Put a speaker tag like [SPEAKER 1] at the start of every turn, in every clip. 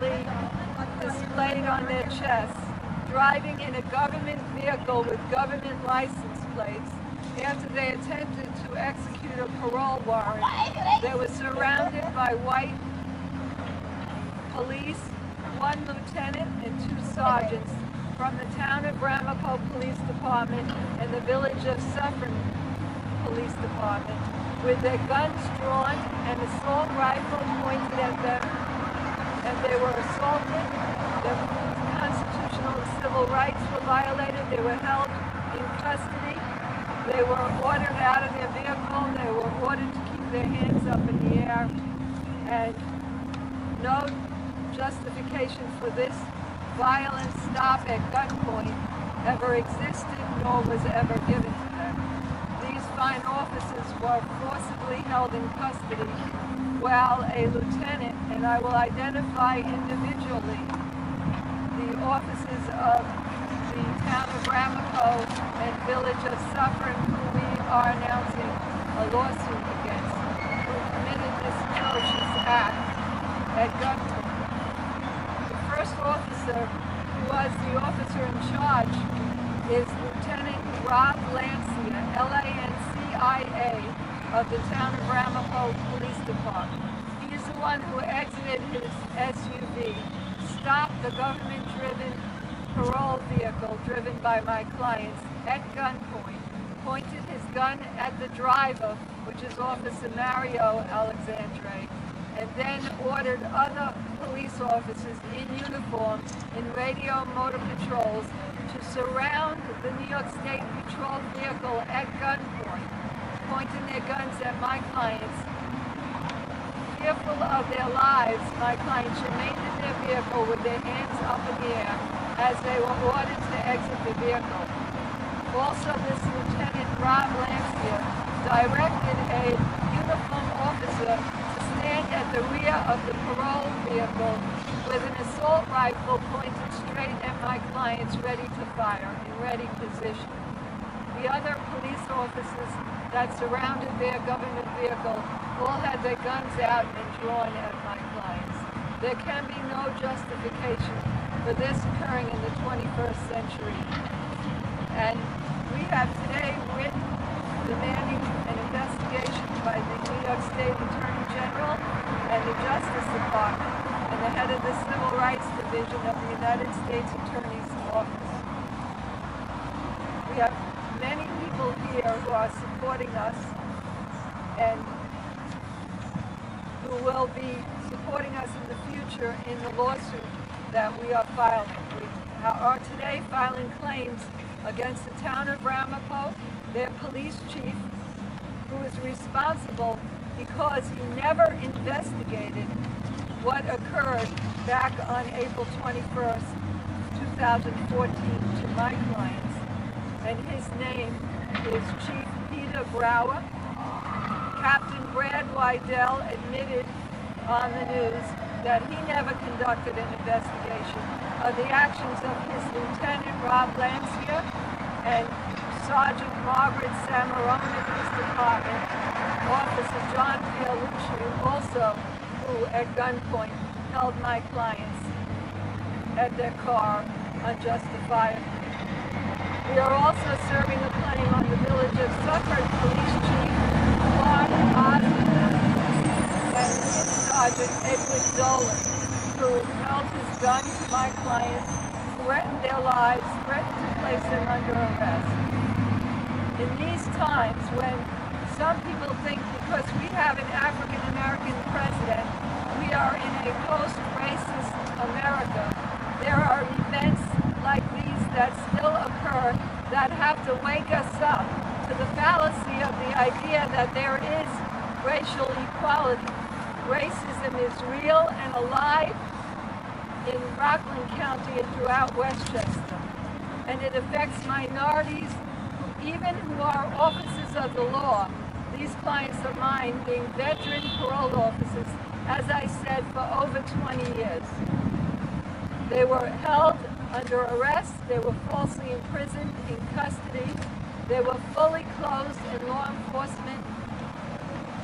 [SPEAKER 1] proudly displayed on their chests, driving in a government vehicle with government license plates after they attempted to execute a parole warrant. They were surrounded by white police, one lieutenant and two sergeants from the town of Ramapo Police Department and the village of Suffern Police Department, with their guns drawn and assault rifle pointed at them, and they were assaulted. Their constitutional and civil rights were violated. They were held in custody. They were ordered out of their vehicle. They were ordered to keep their hands up in the air, and no justification for this violent stop at gunpoint ever existed, nor was ever given to them. These fine officers were forcibly held in custody while a lieutenant, and I will identify individually the officers of the town of Ramapo and village of Suffern, who we are announcing a lawsuit against, who committed this atrocious act at gunpoint. The first officer, who was the officer in charge, is Lieutenant Rob Lancia, Lancia, of the town of Ramapo Police Department. He is the one who exited his SUV, stopped the government-driven parole vehicle driven by my clients at gunpoint, pointed his gun at the driver, which is Officer Mario Alexandre, and then ordered other police officers in uniform in radio motor patrols to surround the New York State Patrol vehicle at gunpoint, pointing their guns at my clients. Fearful of their lives, my clients remained in their vehicle with their hands up in the air as they were ordered to exit the vehicle. Also, this Lieutenant Rob Lancia directed a uniformed officer to stand at the rear of the parole vehicle with an assault rifle pointed straight at my clients, ready to fire, in ready position. The other police officers that surrounded their government vehicle all had their guns out and drawn at my clients. There can be no justification for this occurring in the 21st century. And we have today written demanding an investigation by the New York State Attorney General and the Justice Department and the head of the Civil Rights Division of the United States Attorney's Office. We have many people here who are supporting us and who will be supporting us in the future in the lawsuit that we are filing. We are today filing claims against the town of Ramapo, their police chief, who is responsible because he never investigated what occurred back on April 21st, 2014 to my clients. And his name is Chief Peter Brower. Captain Brad Wydell admitted on the news that he never conducted an investigation of the actions of his Lieutenant Rob Lancia and Sergeant Margaret Samarone of his department, Officer John Fiorucci, also who at gunpoint held my clients at their car unjustifiably. We are also serving a claim on the village of Suffern Police Chief Clark Osmond and his Sergeant Edward Dolan, who held his gun to my clients, threatened their lives, threatened to place them under arrest. In these times when some people think because we have an African-American president, we are in a post-racist America, there are events like these that still occur that have to wake us up to the fallacy of the idea that there is racial equality. Racism is real and alive in Rockland County and throughout Westchester. And it affects minorities who are officers of the law. These clients of mine being veteran parole officers, as I said, for over 20 years. They were held under arrest, they were falsely imprisoned in custody, they were fully clothed in law enforcement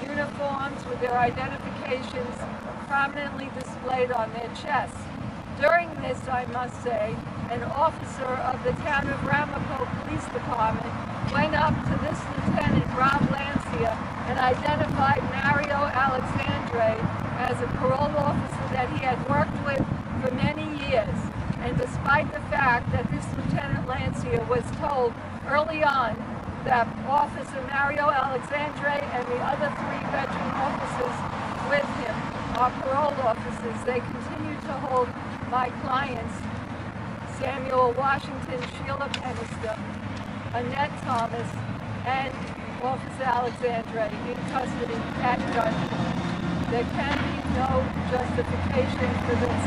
[SPEAKER 1] uniforms with their identifications prominently displayed on their chests. During this, I must say, an officer of the town of Ramapo Police Department went up to this Lieutenant Rob Lancia and identified Mario Alexandre as a parole officer that he had worked with for many years. And despite the fact that this Lieutenant Lancia was told early on that Officer Mario Alexandre and the other 3 veteran officers with him are parole officers, they continue to hold my clients, Samuel Washington, Sheila Pennister, Annette Thomas, and Officer Alexandre in custody at gunpoint. There can be no justification for this.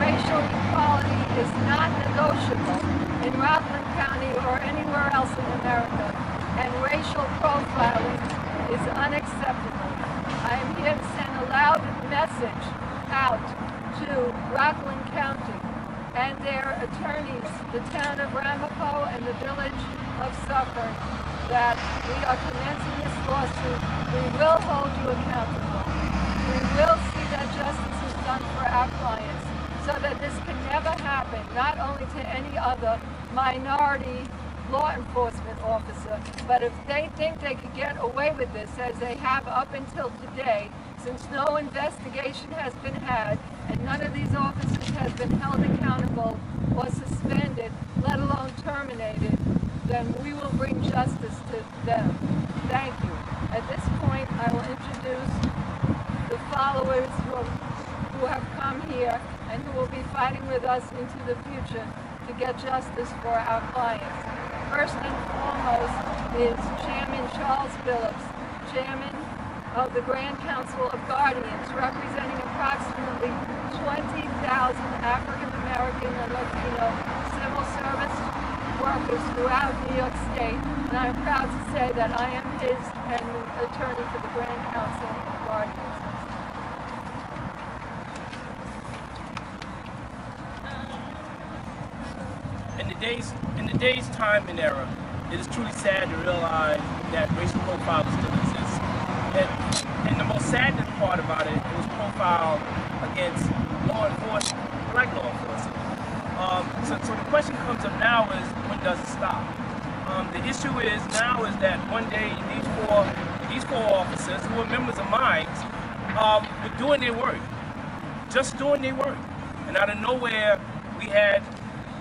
[SPEAKER 1] Racial equality is not negotiable in Rockland County or anywhere else in America, and racial profiling is unacceptable. I am here to send a loud message out to Rockland County and their attorneys, the town of Ramapo and the village of Suffolk, that we are commencing this lawsuit. We will hold you accountable. We will see that justice is done for our clients so that this can never happen, not only to any other minority law enforcement officer, but if they think they could get away with this, as they have up until today, since no investigation has been had and none of these officers has been held accountable or suspended, let alone terminated, then we will bring justice to them. Thank you. At this point, I will introduce the followers who have come here and who will be fighting with us into the future to get justice for our clients. First and foremost is Chairman Charles Phillips, Chairman of the Grand Council of Guardians, representing approximately 20,000 African American and Latino civil service workers throughout New York State, and I'm proud to say that I am his attorney for the Grand Council of Guardians.
[SPEAKER 2] In today's time and era, it is truly sad to realize that racial profiling still exists. And the most saddening part about it, it was profiled against law enforcement, black law enforcement. So the question comes up now is, when does it stop? The issue is now is that one day these four officers who were members of mine were doing their work, just doing their work. And out of nowhere, we had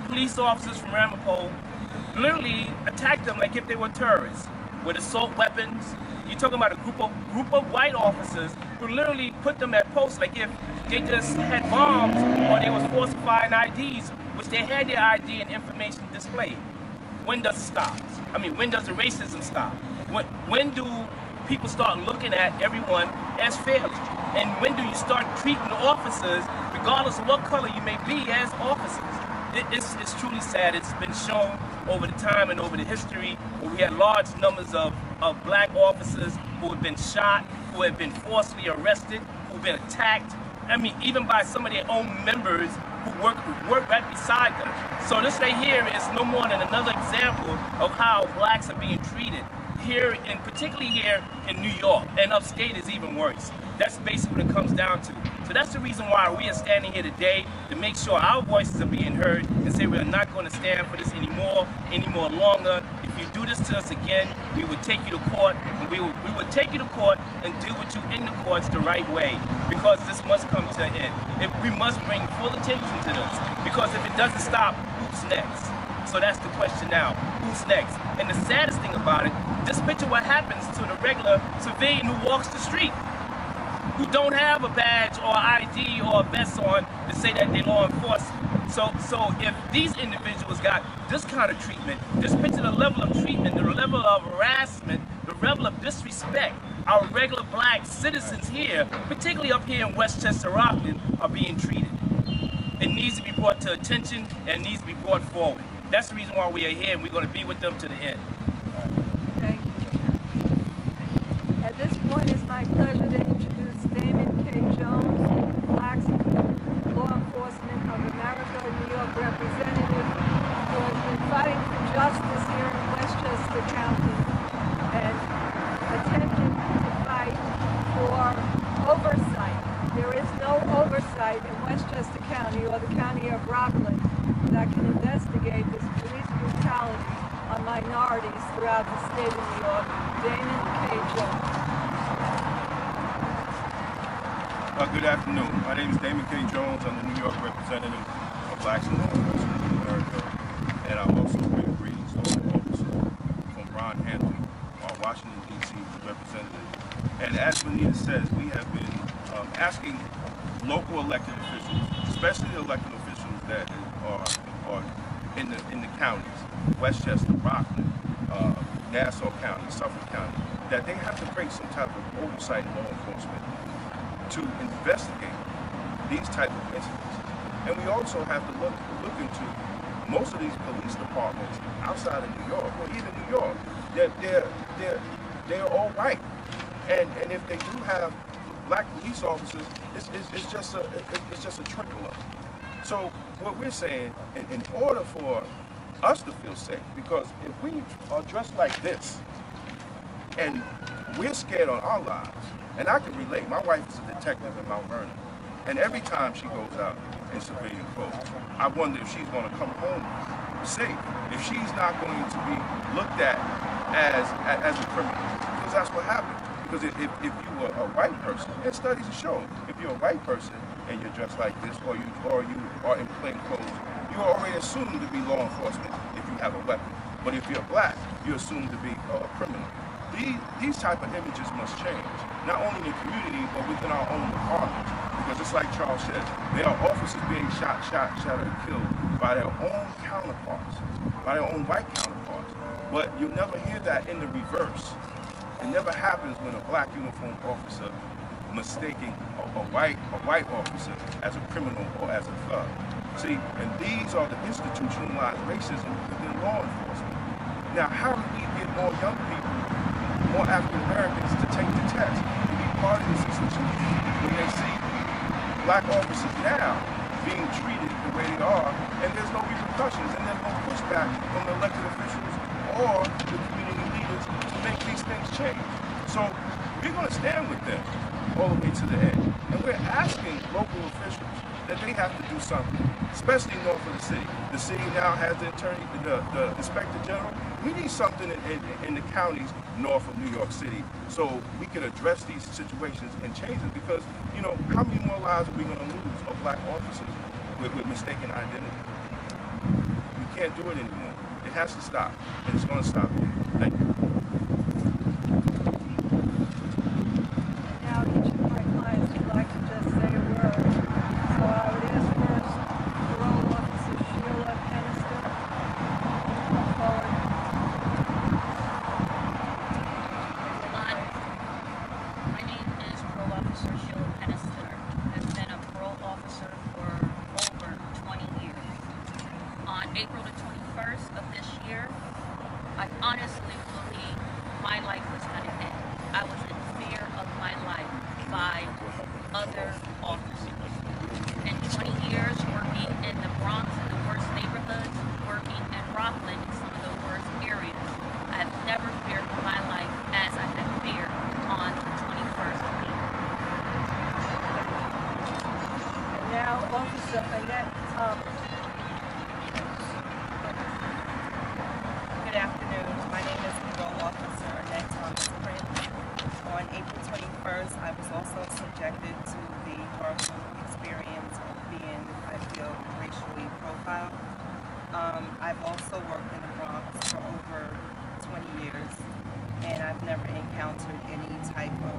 [SPEAKER 2] police officers from Ramapo literally attacked them like if they were terrorists with assault weapons. You're talking about a group of white officers who literally put them at posts like if they just had bombs or they was falsifying IDs, which they had their ID and information displayed. When does it stop? I mean, when does the racism stop? When do people start looking at everyone as fairly? And when do you start treating the officers, regardless of what color you may be, as officers? It's truly sad. It's been shown over the time and over the history where we had large numbers of black officers who have been shot, who have been forcibly arrested, who have been attacked. I mean, even by some of their own members who work right beside them. So this right here is no more than another example of how blacks are being treated here, and particularly here in New York, and upstate is even worse. That's basically what it comes down to. So that's the reason why we are standing here today, to make sure our voices are being heard and say we are not going to stand for this anymore longer. If you do this to us again, we will take you to court, and we will take you to court and deal with you in the courts the right way, because this must come to an end. We must bring full attention to this, because if it doesn't stop, who's next? So that's the question now, who's next? And the saddest thing about it, just picture what happens to the regular civilian who walks the street, who don't have a badge or ID or a vest on to say that they're law enforcement. So if these individuals got this kind of treatment, just picture the level of treatment, the level of harassment, the level of disrespect our regular black citizens here, particularly up here in Westchester, Rockland, are being treated. It needs to be brought to attention and needs to be brought forward. That's the reason why we are here, and we're going to be with them to the end.
[SPEAKER 1] Thank you. At this point, it's my pleasure to introduce Damon K. Jones, Blacks Law Enforcement of America, New York representative, who has been fighting for justice here in Westchester County and attempting to fight for oversight. There is no investigate this police brutality on minorities throughout the state of New York, Damon K. Jones.
[SPEAKER 3] Good afternoon. My name is Damon K. Jones. I'm the New York representative of Blacks in Law Enforcement in America. And I also bring greetings to all officers from Ron Hampton, our Washington, D.C. representative. And as Benita says, we have been asking local elected officials, especially the elected officials that are in the counties, Westchester, Rockland, Nassau County, Suffolk County, that they have to bring some type of oversight in law enforcement to investigate these type of incidents. And we also have to look into most of these police departments outside of New York, or even New York, they're all white. And if they do have black police officers, it's just a trickle up. So what we're saying, in order for us to feel safe, because if we are dressed like this and we're scared on our lives, and I can relate, my wife is a detective in Mount Vernon, and every time she goes out in civilian clothes, I wonder if she's going to come home safe, if she's not going to be looked at as a criminal, because that's what happens. Because if you are a white person, and studies have shown, if you're a white person and you're dressed like this, or you are in plain clothes, you're already assumed to be law enforcement if you have a weapon. But if you're black, you're assumed to be a criminal. These type of images must change, not only in the community, but within our own departments. Because just like Charles said, there are officers being shot and killed by their own counterparts, by their own white counterparts. But you'll never hear that in the reverse. It never happens when a black uniformed officer mistaking a white officer as a criminal or as a thug. See, and these are the institutionalized racism within law enforcement. Now, how do we get more young people, more African Americans to take the test, to be part of this institution, when they see black officers now being treated the way they are, and there's no repercussions, and there's no pushback from the elected officials or the community leaders to make these things change. So we're going to stand with them all the way to the end. And we're asking local officials that they have to do something, especially north of the city. The city now has the inspector general. We need something in the counties north of New York City so we can address these situations and change it. Because, you know, how many more lives are we going to lose of black officers with mistaken identity? We can't do it anymore. It has to stop, and it's going to stop. Thank you.
[SPEAKER 1] Now each of my clients would like to just say a word. So I would ask first Parole Officer Sheila Pennister to come forward.
[SPEAKER 4] My name is Parole Officer Sheila Pennister. I've been a parole officer for over 20 years. On April the 21st of this year, I honestly believed my life was going to end. I was in fear of my life by other officers. In 20 years working in the Bronx in the worst neighborhoods, working in Rockland in some of the worst areas, I have never feared for my life as I have feared on the 21st of April.
[SPEAKER 1] And now Officer Annette Thomas.
[SPEAKER 5] Good afternoon. My name is Parole Officer Annette Thomas Prince. On April 21st, I was also subjected to the horrible experience of being, I feel, racially profiled. I've also worked in the Bronx for over 20 years, and I've never encountered any type of